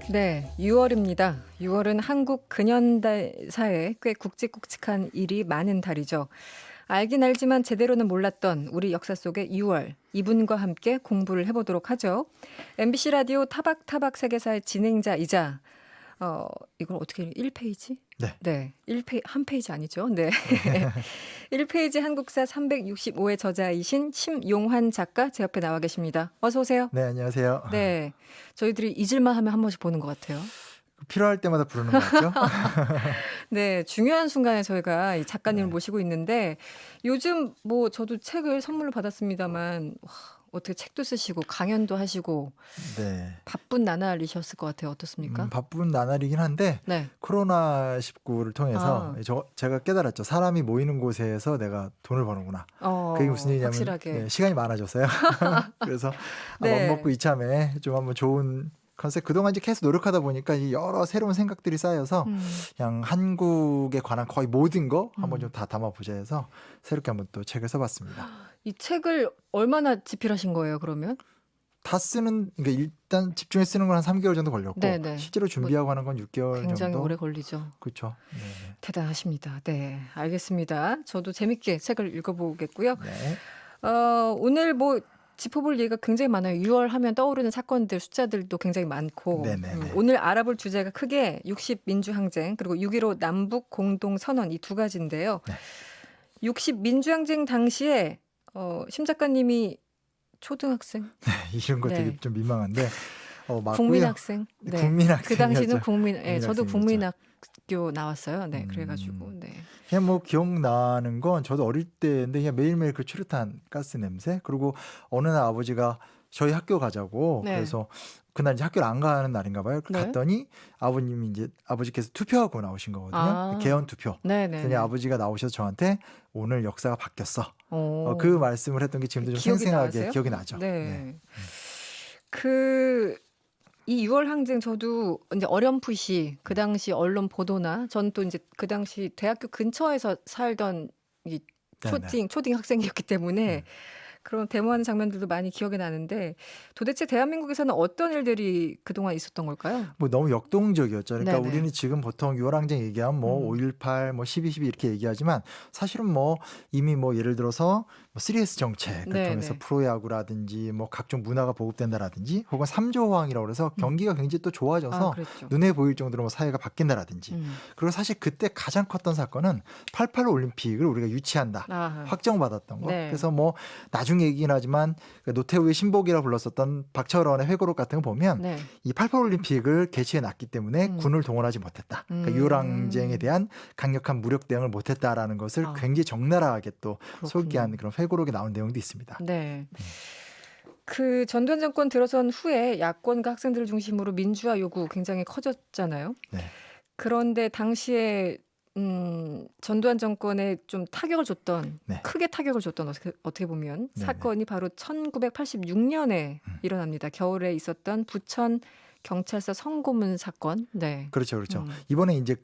네, 6월입니다. 6월은 한국 근현대사에 꽤 굵직굵직한 일이 많은 달이죠. 알긴 알지만 제대로는 몰랐던 우리 역사 속의 6월, 이분과 함께 공부를 해보도록 하죠. MBC 라디오 타박타박 세계사의 진행자이자 이걸 어떻게 1페이지? 네. 네, 1페이지, 한 페이지 아니죠? 네. 네. 1페이지 한국사 365의 저자이신 심용환 작가 제 옆에 나와 계십니다. 어서 오세요. 네, 안녕하세요. 네, 저희들이 잊을만 하면 한 번씩 보는 것 같아요. 필요할 때마다 부르는 것 같죠? 네, 중요한 순간에 저희가 이 작가님을 네. 모시고 있는데 요즘 뭐 저도 책을 선물로 받았습니다만 와, 어떻게 책도 쓰시고 강연도 하시고 네. 바쁜 나날이셨을 것 같아요. 어떻습니까? 바쁜 나날이긴 한데 네. 코로나19를 통해서 아, 제가 깨달았죠. 사람이 모이는 곳에서 내가 돈을 버는구나. 그게 무슨 얘기냐면 확실하게. 시간이 많아졌어요. 그래서 맘 네. 먹고 이참에 좀 한번 좋은 컨셉 그동안 이제 계속 노력하다 보니까 이 여러 새로운 생각들이 쌓여서 음, 그냥 한국에 관한 거의 모든 거 한번 음. 좀 다 담아보자 해서 새롭게 한번 또 책을 써봤습니다. 이 책을 얼마나 집필하신 거예요, 그러면? 다 쓰는 그러니까 일단 집중해 쓰는 건 한 3개월 정도 걸렸고 네네. 실제로 뭐 준비하고 하는 건 6개월 굉장히 정도. 오래 걸리죠. 그렇죠. 네. 대단하십니다. 네, 알겠습니다. 저도 재밌게 책을 읽어보겠고요. 네. 오늘 뭐 짚어볼 얘기가 굉장히 많아요. 6월 하면 떠오르는 사건들, 숫자들도 굉장히 많고 네네네. 오늘 알아볼 주제가 크게 60 민주항쟁 그리고 6.15 남북 공동선언 이 두 가지인데요. 네. 60 민주항쟁 당시에 심 작가님이 초등학생? 이런 거 되게 네. 좀 민망한데 맞고요. 국민학생? 네. 그 당시는 국민학생이었죠. 저도 국민학생이었죠. 국민학교 나왔어요. 네, 그래가지고 음. 네. 그냥 뭐 기억나는 건 저도 어릴 때인데 그냥 매일매일 그 추릇한 가스 냄새 그리고 어느 날 아버지가 저희 학교 가자고 네. 그래서 그날 이제 학교를 안 가는 날인가 봐요. 네. 갔더니 아버님이 이제 아버지께서 투표하고 나오신 거거든요. 아. 개헌 투표. 네네네. 그랬더니 아버지가 나오셔서 저한테 오늘 역사가 바뀌었어. 오. 그 말씀을 했던 게 지금도 좀 기억이 생생하게 나세요? 기억이 나죠. 네. 이 6월 항쟁 저도 이제 어렴풋이 그 당시 언론 보도나 전 또 이제 그 당시 대학교 근처에서 살던 이 네네. 초딩 학생이었기 때문에 그런 데모하는 장면들도 많이 기억이 나는데 도대체 대한민국에서는 어떤 일들이 그동안 있었던 걸까요? 뭐 너무 역동적이었죠. 그러니까 네네. 우리는 지금 보통 6월 항쟁 얘기하면 뭐 5.18, 뭐 12.12 이렇게 얘기하지만 사실은 뭐 이미 뭐 예를 들어서 뭐 3S 정책을 네네. 통해서 프로야구라든지 뭐 각종 문화가 보급된다라든지 혹은 3조 호황이라고 그래서 경기가 굉장히 또 아, 좋아져서 그랬죠. 눈에 보일 정도로 뭐 사회가 바뀐다라든지 그리고 사실 그때 가장 컸던 사건은 88 올림픽을 우리가 유치한다. 아하. 확정받았던 거. 네. 그래서 뭐 나중 얘기긴 하지만 노태우의 신복이라 불렀었던 박철원의 회고록 같은 거 보면 네. 이 88 올림픽을 개최해 놨기 때문에 음. 군을 동원하지 못했다. 그러니까 음. 유월항쟁에 대한 강력한 무력 대응을 못했다라는 것을 아. 굉장히 적나라하게 또 그렇군요. 소개한 그런 회고록에 나온 내용도 있습니다. 네. 그 전두환 정권 들어선 후에 야권과 학생들을 중심으로 민주화 요구 굉장히 커졌잖아요. 네. 그런데 당시에 전두환 정권에 좀 타격을 줬던 네. 크게 타격을 줬던 어떻게 보면 네네. 사건이 바로 1986년에 일어납니다. 겨울에 있었던 부천 경찰서 성고문 사건. 네. 그렇죠, 그렇죠. 이번에 이제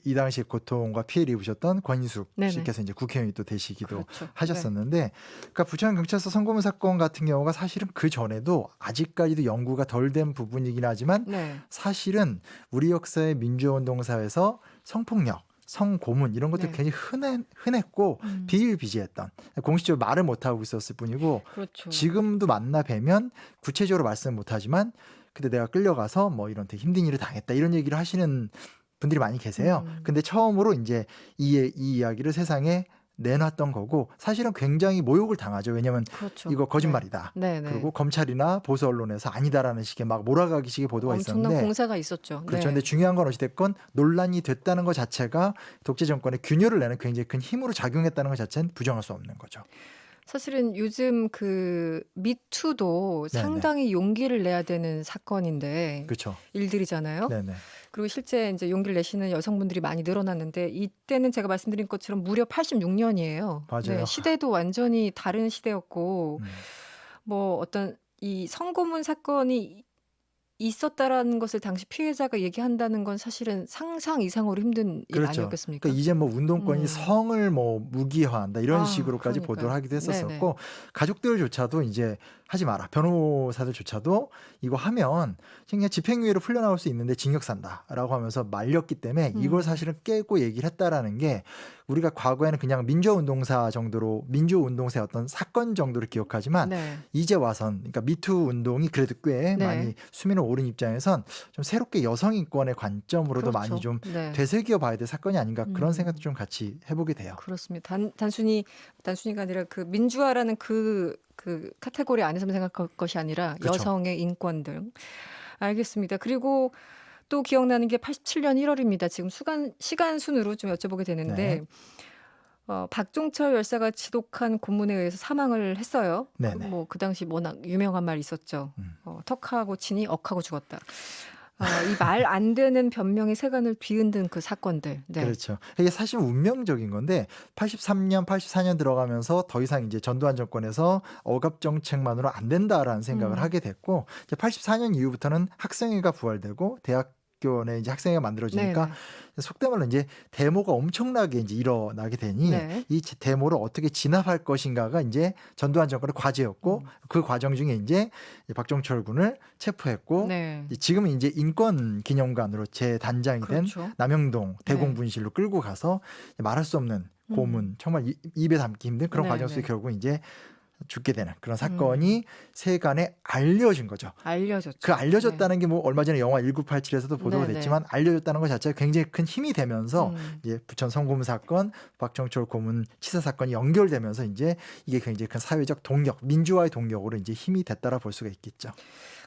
이 당시에 고통과 피해를 입으셨던 권인숙 네네. 씨께서 이제 국회의원이 또 되시기도 그렇죠. 하셨었는데, 그러니까 부천 경찰서 성고문 사건 같은 경우가 사실은 그 전에도 아직까지도 연구가 덜 된 부분이긴 하지만 네. 사실은 우리 역사의 민주화운동 사회에서 성폭력, 성고문 이런 것들 네. 굉장히 흔했고 비일비재했던 공식적으로 말을 못하고 있었을 뿐이고 그렇죠. 지금도 만나 뵈면 구체적으로 말씀을 못하지만 근데 내가 끌려가서 뭐 이런 되게 힘든 일을 당했다 이런 얘기를 하시는 분들이 많이 계세요. 근데 처음으로 이제 이 이야기를 세상에 내놨던 거고 사실은 굉장히 모욕을 당하죠. 왜냐하면 그렇죠. 이거 거짓말이다. 네. 네. 그리고 검찰이나 보수 언론에서 아니다라는 식의 막 몰아가기식의 보도가 엄청난 있었는데 공세가 있었죠. 그렇죠. 네. 근데 중요한 건 어찌됐건 논란이 됐다는 것 자체가 독재 정권의 균열을 내는 굉장히 큰 힘으로 작용했다는 것 자체는 부정할 수 없는 거죠. 사실은 요즘 그 미투도 네네. 상당히 용기를 내야 되는 사건인데 그렇죠. 일들이잖아요. 네네. 그리고 실제 이제 용기를 내시는 여성분들이 많이 늘어났는데 이때는 제가 말씀드린 것처럼 무려 86년이에요. 맞아요. 네, 시대도 완전히 다른 시대였고 음. 뭐 어떤 이 성고문 사건이 있었다라는 것을 당시 피해자가 얘기한다는 건 사실은 상상 이상으로 힘든 일 그렇죠. 아니었겠습니까? 그러니까 이제 뭐 운동권이 성을 뭐 무기화한다 이런 아, 식으로까지 그러니까요. 보도를 하기도 네네. 했었었고 가족들조차도 이제 하지 마라. 변호사들조차도 이거 하면 그냥 집행유예로 풀려나올 수 있는데 징역 산다라고 하면서 말렸기 때문에 이걸 사실은 깨고 얘기를 했다라는 게 우리가 과거에는 그냥 민주화운동사 정도로 민주운동사의 어떤 사건 정도로 기억하지만 네. 이제 와선 그러니까 미투 운동이 그래도 꽤 네. 많이 수면을 오른 입장에선 좀 새롭게 여성 인권의 관점으로도 그렇죠. 많이 좀 네. 되새겨 봐야 될 사건이 아닌가 그런 음. 생각도 좀 같이 해보게 돼요. 그렇습니다. 단순히가 아니라 그 민주화라는 그 카테고리 안에서만 생각할 것이 아니라 그쵸. 여성의 인권 등. 알겠습니다. 그리고 또 기억나는 게 87년 1월입니다. 지금 시간 순으로 좀 여쭤보게 되는데 박종철 열사가 지독한 고문에 의해서 사망을 했어요. 네네. 그 당시 워낙 유명한 말이 있었죠. 턱하고 치니 억하고 죽었다. 이 말 안 되는 변명의 세간을 뒤흔든 그 사건들. 네. 그렇죠. 이게 사실 운명적인 건데 83년, 84년 들어가면서 더 이상 이제 전두환 정권에서 억압 정책만으로 안 된다라는 생각을 하게 됐고 이제 84년 이후부터는 학생회가 부활되고 대학교 내 이제 학생회가 만들어지니까 네네. 속된 말로 이제 데모가 엄청나게 이제 일어나게 되니 네. 이 데모를 어떻게 진압할 것인가가 이제 전두환 정권의 과제였고 그 과정 중에 이제 박종철 군을 체포했고 네. 지금은 이제 인권기념관으로 재단장이 된 그렇죠. 남영동 네. 대공분실로 끌고 가서 말할 수 없는 고문, 정말 입에 담기 힘든 그런 네, 과정 속에 네. 결국 이제 죽게 되는 그런 사건이 세간에 알려진 거죠. 알려졌죠. 그 알려졌다는 게 뭐 얼마 전에 영화 1987에서도 보도가 네네. 됐지만 알려졌다는 것 자체가 굉장히 큰 힘이 되면서 이제 부천 성고문 사건, 박정철 고문 치사 사건이 연결되면서 이제 이게 굉장히 큰 사회적 동력, 민주화의 동력으로 이제 힘이 됐다라 볼 수가 있겠죠.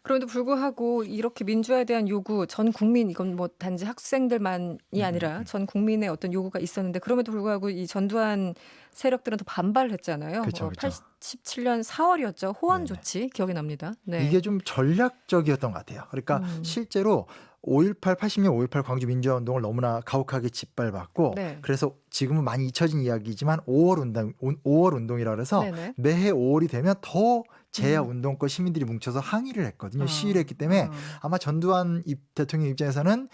그럼에도 불구하고 이렇게 민주화에 대한 요구 전 국민 이건 뭐 단지 학생들만이 아니라 전 국민의 어떤 요구가 있었는데 그럼에도 불구하고 이 전두환 세력들은 또 반발했잖아요. 그쵸, 그쵸. 87년 4월이었죠. 호원 네네. 조치 기억이 납니다. 네. 이게 좀 전략적이었던 것 같아요. 그러니까 실제로 5.18, 80년 5.18 광주 민주화 운동을 너무나 가혹하게 짓밟았고 네. 그래서 지금은 많이 잊혀진 이야기지만 5월 운동이라 그래서 네네. 매해 5월이 되면 더 제야 운동권 시민들이 뭉쳐서 항의를 했거든요. 시위를 했기 때문에 아마 전두환 대통령 입장에서는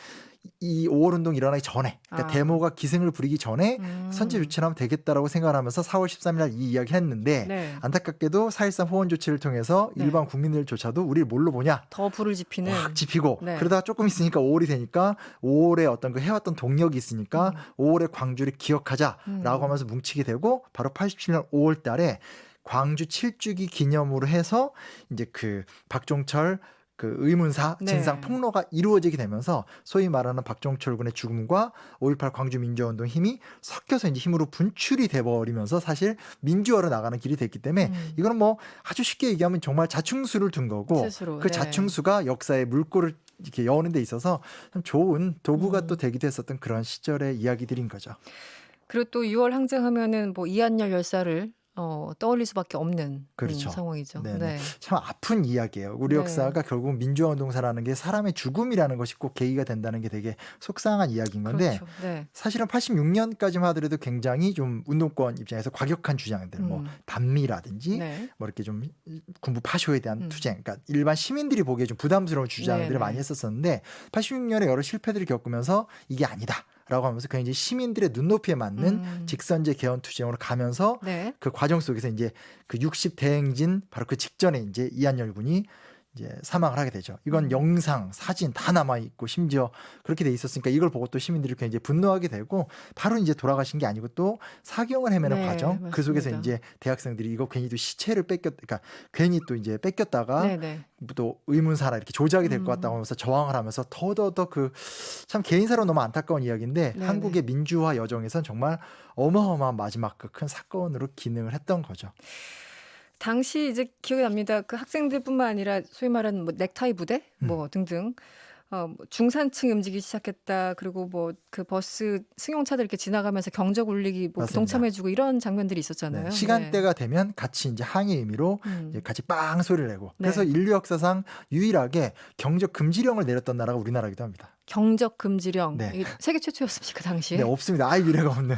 이 5월 운동 일어나기 전에 그러니까 데모가 기승을 부리기 전에 선제 조치를 하면 되겠다라고 생각을 하면서 4월 13일 날 이 이야기를 했는데 네. 안타깝게도 4.13 호원 조치를 통해서 네. 일반 국민들조차도 우리를 뭘로 보냐 더 불을 지피는 확 지피고 네. 그러다가 조금 있으니까 5월이 되니까 5월에 어떤 그 해왔던 동력이 있으니까 5월의 광주를 기억하자라고 하면서 뭉치게 되고 바로 87년 5월 달에 광주 7주기 기념으로 해서 이제 그 박종철 그 의문사 네. 진상 폭로가 이루어지게 되면서 소위 말하는 박종철 군의 죽음과 5.18 광주 민주화운동 힘이 섞여서 이제 힘으로 분출이 돼버리면서 사실 민주화로 나가는 길이 됐기 때문에 이거는 뭐 아주 쉽게 얘기하면 정말 자충수를 둔 거고 스스로. 그 네. 자충수가 역사의 물꼬를 이렇게 여는 데 있어서 참 좋은 도구가 또 되기도 했었던 그런 시절의 이야기들인 거죠. 그리고 또 6월 항쟁하면은 뭐 이한열 열사를 떠올릴 수밖에 없는 그렇죠. 상황이죠. 네네. 네. 참 아픈 이야기예요. 우리 네. 역사가 결국 민주화운동사라는 게 사람의 죽음이라는 것이 꼭 계기가 된다는 게 되게 속상한 이야기인 건데 그렇죠. 네. 사실은 86년까지만 하더라도 굉장히 좀 운동권 입장에서 과격한 주장들, 뭐 반미라든지 네. 뭐 이렇게 좀 군부 파쇼에 대한 투쟁, 그러니까 일반 시민들이 보기에 좀 부담스러운 주장들을 네네. 많이 했었었는데 86년에 여러 실패들을 겪으면서 이게 아니다. 라고 하면서 굉장히 시민들의 눈높이에 맞는 직선제 개헌 투쟁으로 가면서 네. 그 과정 속에서 이제 그 60 대행진 바로 그 직전에 이제 이한열 군이 이제 사망을 하게 되죠. 이건 영상, 사진 다 남아 있고 심지어 그렇게 돼 있었으니까 이걸 보고 또 시민들이 굉장히 분노하게 되고 바로 이제 돌아가신 게 아니고 또 사경을 헤매는 네, 과정. 그 속에서 맞습니다. 이제 대학생들이 이거 괜히 또 시체를 그러니까 괜히 또 이제 뺏겼다가 네네. 또 의문사나 이렇게 조작이 될 것 같다고 하면서 저항을 하면서 더더더 그 참 개인사로 너무 안타까운 이야기인데 네네. 한국의 민주화 여정에선 정말 어마어마한 마지막 그 큰 사건으로 기능을 했던 거죠. 당시 이제 기억이 납니다. 그 학생들뿐만 아니라 소위 말하는 뭐 넥타이 부대 뭐 등등 뭐 중산층이 움직이기 시작했다. 그리고 뭐 그 버스 승용차들 이렇게 지나가면서 경적 울리기 뭐 맞습니다. 동참해주고 이런 장면들이 있었잖아요. 네, 시간대가 되면 같이 이제 항의 의미로 이제 같이 빵 소리를 내고 그래서 네. 인류 역사상 유일하게 경적 금지령을 내렸던 나라가 우리나라이기도 합니다. 경적 금지령. 네. 이게 세계 최초였습니까, 당시에? 네, 없습니다. 아예 미래가 없는.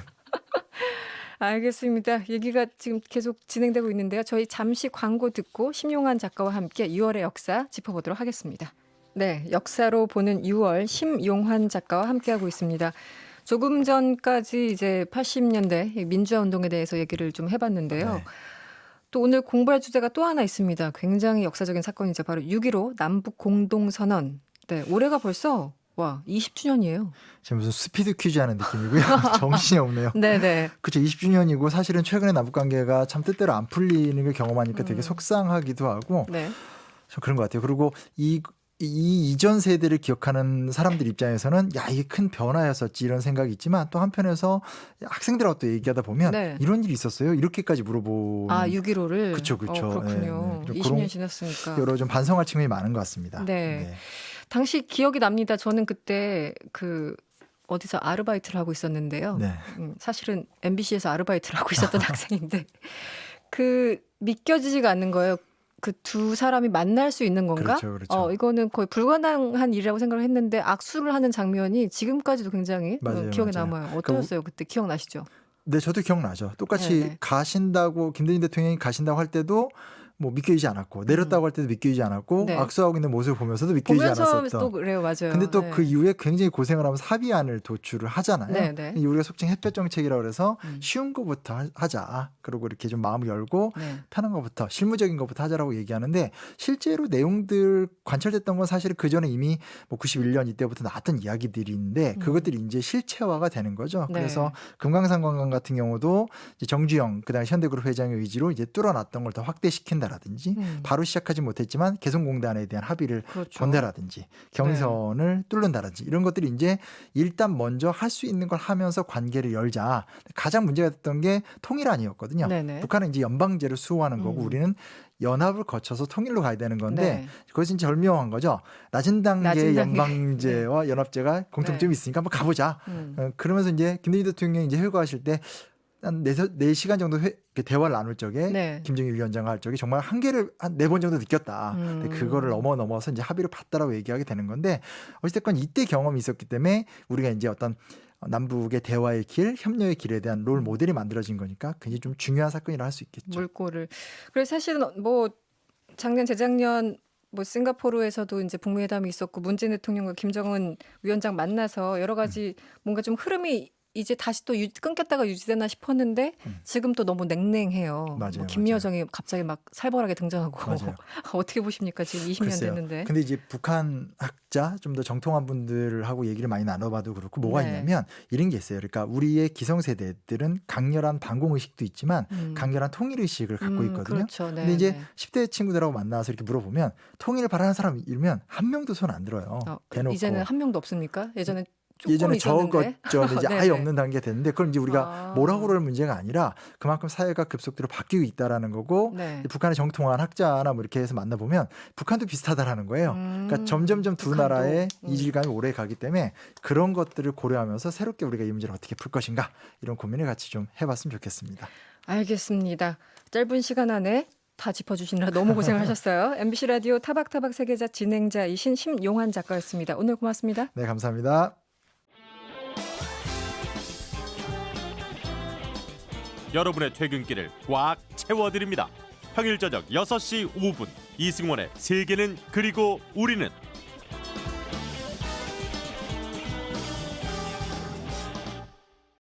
알겠습니다. 얘기가 지금 계속 진행되고 있는데요. 저희 잠시 광고 듣고 심용환 작가와 함께 6월의 역사 짚어보도록 하겠습니다. 네, 역사로 보는 6월 심용환 작가와 함께하고 있습니다. 조금 전까지 이제 80년대 민주화 운동에 대해서 얘기를 좀 해봤는데요. 네. 또 오늘 공부할 주제가 또 하나 있습니다. 굉장히 역사적인 사건이죠. 바로 6.15 남북 공동선언. 네, 올해가 벌써 20주년이에요. 지금 무슨 스피드 퀴즈 하는 느낌이고요. 정신이 없네요. 네네. 그렇죠. 20주년이고 사실은 최근에 남북관계가 참 뜻대로 안 풀리는 걸 경험하니까 되게 속상하기도 하고 네. 좀 그런 것 같아요. 그리고 이 이전 세대를 기억하는 사람들 입장에서는 야 이게 큰 변화였었지 이런 생각이 있지만 또 한편에서 학생들하고 또 얘기하다 보면 네. 이런 일이 있었어요. 이렇게까지 물어보는 6.15를. 그쵸. 그렇군요. 네. 좀 20년 그런 지났으니까. 여러 좀 반성할 측면이 많은 것 같습니다. 네. 당시 기억이 납니다. 저는 그때 어디서 아르바이트를 하고 있었는데요. 네. 사실은 MBC에서 아르바이트를 하고 있었던 학생인데 믿겨지지가 않는 거예요. 그 두 사람이 만날 수 있는 건가? 그렇죠. 이거는 거의 불가능한 일이라고 생각을 했는데 악수를 하는 장면이 지금까지도 굉장히 기억에 남아요. 어떠셨어요? 그때 기억나시죠? 네, 저도 기억나죠. 똑같이 네네. 가신다고 김대중 대통령이 가신다고 할 때도 뭐 믿겨지지 않았고 내렸다고 할 때도 믿겨지지 않았고 네. 악수하고 있는 모습을 보면서도 믿겨지지 보면서 않았었던. 또 그래요, 맞아요. 근데 또 네. 그 이후에 굉장히 고생을 하면서 합의안을 도출을 하잖아요. 네네. 우리가 속칭 햇볕 정책이라고 그래서 쉬운 거부터 하자. 그리고 이렇게 좀 마음을 열고 네. 편한 거부터 실무적인 거부터 하자라고 얘기하는데 실제로 내용들 관철됐던 건 사실 그 전에 이미 뭐 91년 이때부터 나왔던 이야기들인데 그것들이 이제 실체화가 되는 거죠. 네. 그래서 금강산 관광 같은 경우도 이제 정주영 그다음에 현대그룹 회장의 의지로 이제 뚫어놨던 걸 더 확대시킨다라든지 바로 시작하지 못했지만 개성공단에 대한 합의를 그렇죠. 본다라든지 경선을 뚫는다라든지 이런 것들이 이제 일단 먼저 할 수 있는 걸 하면서 관계를 열자. 가장 문제가 됐던 게 통일안이었거든요. 네네. 북한은 이제 연방제를 수호하는 거고 우리는 연합을 거쳐서 통일로 가야 되는 건데 네. 그것이 이제 절묘한 거죠. 낮은 단계의 낮은 단계. 연방제와 연합제가 공통점이 있으니까 한번 가보자. 그러면서 이제 김대중 대통령이 이제 회고하실 때 한 4시간 정도 대화를 나눌 적에 네. 김정일 위원장과 할 적에 정말 한계를 한 4번 정도 느꼈다. 근데 그거를 넘어서 이제 합의를 봤다라고 얘기하게 되는 건데 어쨌든 이때 경험이 있었기 때문에 우리가 이제 어떤 남북의 대화의 길, 협력의 길에 대한 롤 모델이 만들어진 거니까 굉장히 좀 중요한 사건이라 할 수 있겠죠. 물꼬를. 그래서 사실은 뭐 작년 재작년 뭐 싱가포르에서도 이제 북미회담이 있었고 문재인 대통령과 김정은 위원장 만나서 여러 가지 뭔가 좀 흐름이 이제 다시 또 끊겼다가 유지되나 싶었는데 지금 또 너무 냉랭해요. 맞아요, 김여정이 갑자기 막 살벌하게 등장하고 맞아요. 어떻게 보십니까? 지금 20년 글쎄요. 됐는데. 근데 이제 북한 학자 좀 더 정통한 분들하고 얘기를 많이 나눠봐도 그렇고 뭐가 네. 있냐면 이런 게 있어요. 그러니까 우리의 기성세대들은 강렬한 반공의식도 있지만 강렬한 통일의식을 갖고 있거든요. 그렇죠. 네, 근데 이제 네. 10대 친구들하고 만나서 이렇게 물어보면 통일 바라는 사람 이러면 한 명도 손 안 들어요. 대놓고. 이제는 한 명도 없습니까? 예전에 조금 예전에 있었는데. 적었죠. 이제 아예 네네. 없는 단계가 됐는데 그걸 이제 우리가 뭐라고 그럴 문제가 아니라 그만큼 사회가 급속도로 바뀌고 있다라는 거고 네. 북한의 정통한 학자나 뭐 이렇게 해서 만나보면 북한도 비슷하다라는 거예요. 그러니까 점점점 두 북한도. 나라의 이질감이 오래 가기 때문에 그런 것들을 고려하면서 새롭게 우리가 이 문제를 어떻게 풀 것인가 이런 고민을 같이 좀 해봤으면 좋겠습니다. 알겠습니다. 짧은 시간 안에 다 짚어주시느라 너무 고생하셨어요. MBC 라디오 타박타박 세계자 진행자이신 심용환 작가였습니다. 오늘 고맙습니다. 네, 감사합니다. 여러분의 퇴근길을 꽉 채워드립니다. 평일 저녁 6시 5분 이승원의 세계는 그리고 우리는